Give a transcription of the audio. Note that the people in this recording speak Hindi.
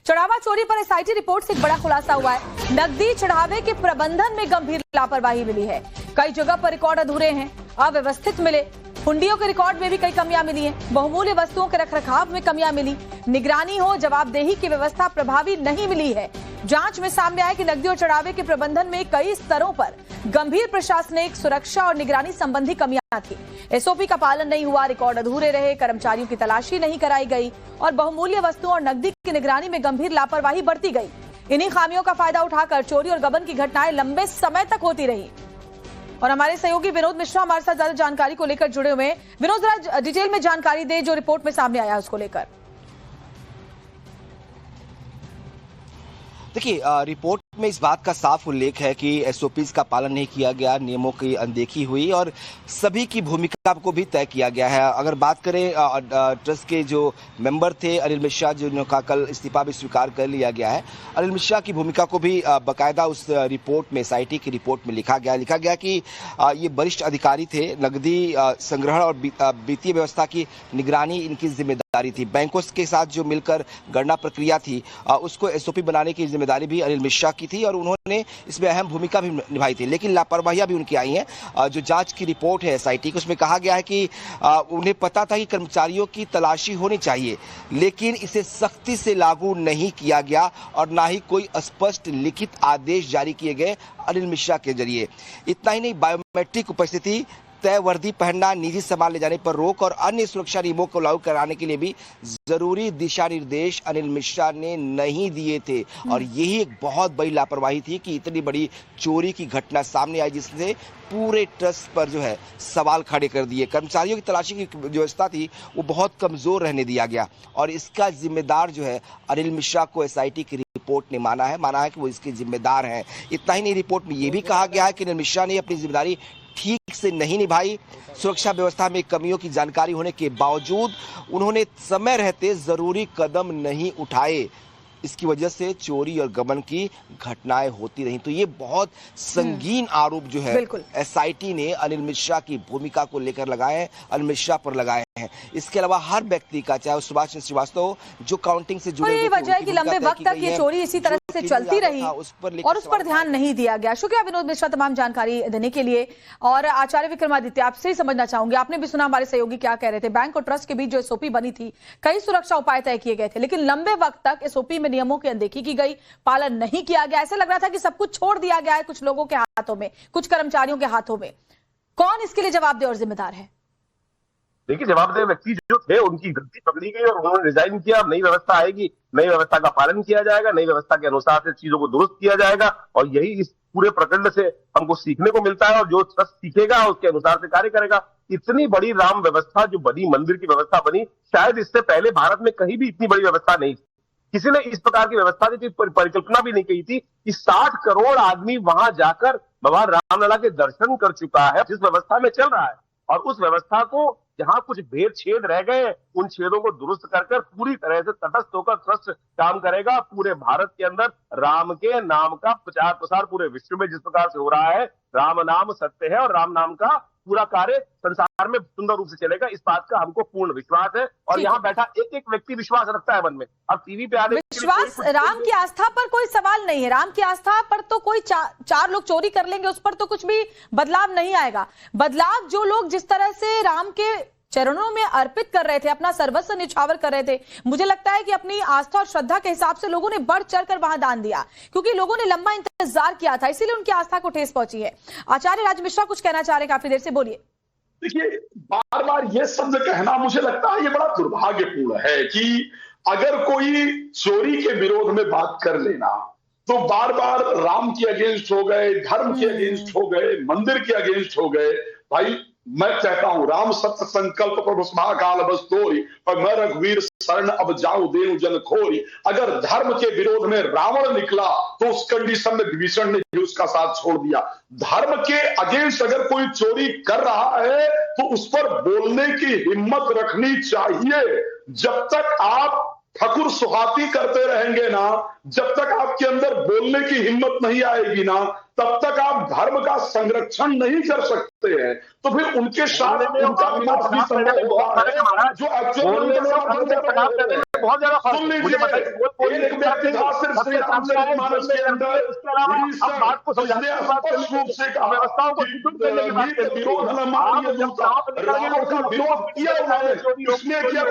चढ़ावा चोरी पर एसआईटी रिपोर्ट से एक बड़ा खुलासा हुआ है। नकदी चढ़ावे के प्रबंधन में गंभीर लापरवाही मिली है। कई जगह पर रिकॉर्ड अधूरे हैं, अव्यवस्थित मिले। हुंडियों के रिकॉर्ड में भी कई कमियां मिली हैं। बहुमूल्य वस्तुओं के रखरखाव में कमियां मिली। निगरानी हो, जवाबदेही की व्यवस्था प्रभावी नहीं मिली है। जांच में सामने आया कि नकदी और चढ़ावे के प्रबंधन में कई स्तरों पर गंभीर प्रशासनिक, सुरक्षा और निगरानी संबंधी कमियां थी। एसओपी का पालन नहीं हुआ, रिकॉर्ड अधूरे रहे, कर्मचारियों की तलाशी नहीं कराई गई और बहुमूल्य वस्तुओं और नकदी की निगरानी में गंभीर लापरवाही बरती गई। इन्हीं खामियों का फायदा उठाकर चोरी और गबन की घटनाएं लंबे समय तक होती रही। और हमारे सहयोगी विनोद मिश्रा हमारे साथ ज्यादा जानकारी को लेकर जुड़े हुए हैं। विनोद, जरा डिटेल में जानकारी दे जो रिपोर्ट में सामने आया उसको लेकर। देखिए, रिपोर्ट में इस बात का साफ उल्लेख है कि एसओपीज का पालन नहीं किया गया, नियमों की अनदेखी हुई और सभी की भूमिका को भी तय किया गया है। अगर बात करें ट्रस्ट के जो मेंबर थे अनिल मिश्रा, जिनका कल इस्तीफा भी स्वीकार कर लिया गया है, अनिल मिश्रा की भूमिका को भी बाकायदा उस रिपोर्ट में, एसआईटी की रिपोर्ट में लिखा गया कि ये वरिष्ठ अधिकारी थे। नकदी संग्रहण और वित्तीय व्यवस्था की निगरानी इनकी जिम्मेदारी थी। बैंकों के साथ जो मिलकर गणना प्रक्रिया थी उसको एसओपी बनाने की जिम्मेदारी भी अनिल मिश्रा की थी और उन्होंने इसमें अहम भूमिका भी निभाई थी। लेकिन लापरवाहियां भी उनकी आई हैं। जो जांच की रिपोर्ट है एसआईटी की, उसमें कहा गया है कि उन्हें पता था कि कर्मचारियों की तलाशी होनी चाहिए, लेकिन इसे सख्ती से लागू नहीं किया गया और ना ही कोई स्पष्ट लिखित आदेश जारी किए गए अनिल मिश्रा के जरिए। इतना ही नहीं, बायोमेट्रिक उपस्थिति, तय वर्दी पहनना, निजी सामान ले जाने पर रोक और अन्य सुरक्षा नियमों को लागू कराने के लिए भी जरूरी दिशा निर्देश अनिल मिश्रा ने नहीं दिए थे। और यही एक बहुत बड़ी लापरवाही थी कि इतनी बड़ी चोरी की घटना सामने आई, जिसने पूरे ट्रस्ट पर जो है सवाल खड़े कर दिए। कर्मचारियों की तलाशी की व्यवस्था थी वो बहुत कमजोर रहने दिया गया और इसका जिम्मेदार जो है अनिल मिश्रा को एसआईटी की रिपोर्ट ने माना है कि वो इसके जिम्मेदार हैं। इतना ही नहीं, रिपोर्ट में ये भी कहा गया है कि अनिल मिश्रा ने अपनी जिम्मेदारी ठीक से नहीं निभाई। सुरक्षा व्यवस्था में कमियों की जानकारी होने के बावजूद उन्होंने समय रहते जरूरी कदम नहीं उठाए। इसकी वजह से चोरी और गबन की घटनाएं होती रही। तो ये बहुत संगीन आरोप जो है एसआईटी ने अनिल मिश्रा की भूमिका को लेकर लगाए हैं, अनिल मिश्रा पर लगाए हैं। इसके अलावा हर व्यक्ति का, चाहे सुभाष चंद्र श्रीवास्तव जो काउंटिंग से जुड़े, ये वजह है कि लंबे वक्त तक ये चोरी इसी तरह से चलती रही और उस पर ध्यान नहीं दिया गया। शुक्रिया विनोद मिश्रा तमाम जानकारी देने के लिए। और आचार्य विक्रमादित्य, आपसे ही समझना चाहूंगी, आपने भी सुना हमारे सहयोगी क्या कह रहे थे। बैंक और ट्रस्ट के बीच जो एसओपी बनी थी, कई सुरक्षा उपाय तय किए गए थे, लेकिन लंबे वक्त तक एसओपी में नियमों की अनदेखी की गई, पालन नहीं किया गया। ऐसे लग रहा था कि सब कुछ छोड़ दिया गया है कुछ लोगों के हाथों में, कुछ कर्मचारियों के हाथों में। कौन इसके लिए जवाबदेह और जिम्मेदार है? देखिए, जवाबदेह व्यक्ति जो थे उनकी गलती पकड़ी गई और उन्होंने रिजाइन किया। नई व्यवस्था आएगी, नई व्यवस्था का पालन किया जाएगा, नई व्यवस्था के अनुसार से चीजों को दुरुस्त किया जाएगा और यही इस पूरे प्रकरण से हमको सीखने को मिलता है और जो ट्रस्ट सीखेगा उसके अनुसार से कार्य करेगा। इतनी बड़ी राम व्यवस्था जो बनी, मंदिर की व्यवस्था बनी, शायद इससे पहले भारत में कहीं भी इतनी बड़ी व्यवस्था नहीं थी। किसी ने इस प्रकार की व्यवस्था की परिकल्पना भी नहीं की थी कि 60 करोड़ आदमी वहां जाकर भगवान रामलला के दर्शन कर चुका है जिस व्यवस्था में चल रहा है। और उस व्यवस्था को जहां कुछ भेद छेद रह गए, उन छेदों को दुरुस्त कर पूरी तरह से तटस्थ होकर ट्रस्ट काम करेगा। पूरे भारत के अंदर राम के नाम का प्रचार प्रसार पूरे विश्व में जिस प्रकार से हो रहा है, राम नाम सत्य है और राम नाम का पूरा कार्य संसार में सुंदर रूप से चलेगा, इस बात का हमको पूर्ण विश्वास है। और यहाँ बैठा एक एक व्यक्ति विश्वास रखता है मन में। अब टीवी पे आने विश्वास, राम की आस्था पर कोई सवाल नहीं है। राम की आस्था पर तो कोई चार लोग चोरी कर लेंगे, उस पर तो कुछ भी बदलाव नहीं आएगा। बदलाव जो लोग जिस तरह से राम के चरणों में अर्पित कर रहे थे, अपना सर्वस्व निछावर कर रहे थे, मुझे लगता है कि अपनी आस्था और श्रद्धा के हिसाब से लोगों ने बढ़ चढ़कर वहां दान दिया, क्योंकि लोगों ने लंबा इंतजार किया था, इसीलिए उनकी आस्था को ठेस पहुंची है। आचार्य राज मिश्रा कुछ कहना चाह रहे, काफी देर से, बोलिए। देखिए, बार बार ये शब्द कहना मुझे लगता है ये बड़ा दुर्भाग्यपूर्ण है कि अगर कोई चोरी के विरोध में बात कर लेना तो बार बार राम के अगेंस्ट हो गए, धर्म के अगेंस्ट हो गए, मंदिर के अगेंस्ट हो गए। भाई मैं कहता हूं, राम सत्य संकल्प प्रभु महाकाल बस तोरी, पर मैं रघुवीर शरण अब जाऊं देव जन खोरी। अगर धर्म के विरोध में रावण निकला तो उस कंडीशन में विभीषण ने भी उसका साथ छोड़ दिया। धर्म के अगेंस्ट अगर कोई चोरी कर रहा है तो उस पर बोलने की हिम्मत रखनी चाहिए। जब तक आप ठकुर सुहाती करते रहेंगे ना, जब तक आपके अंदर बोलने की हिम्मत नहीं आएगी ना, तब तक आप धर्म का संरक्षण नहीं कर सकते हैं। तो फिर उनके साथ उनका विनाश भी संभव होता है, जो एक्चुअल में बहुत ज्यादा सुन लीजिए, एक व्यक्ति था सिर्फ श्री रामचरितमानस के अंदर, जिसने स्पष्ट रूप से कहा कि विरोध न मानिए, रावण का विरोध किया उन्होंने, इसने किया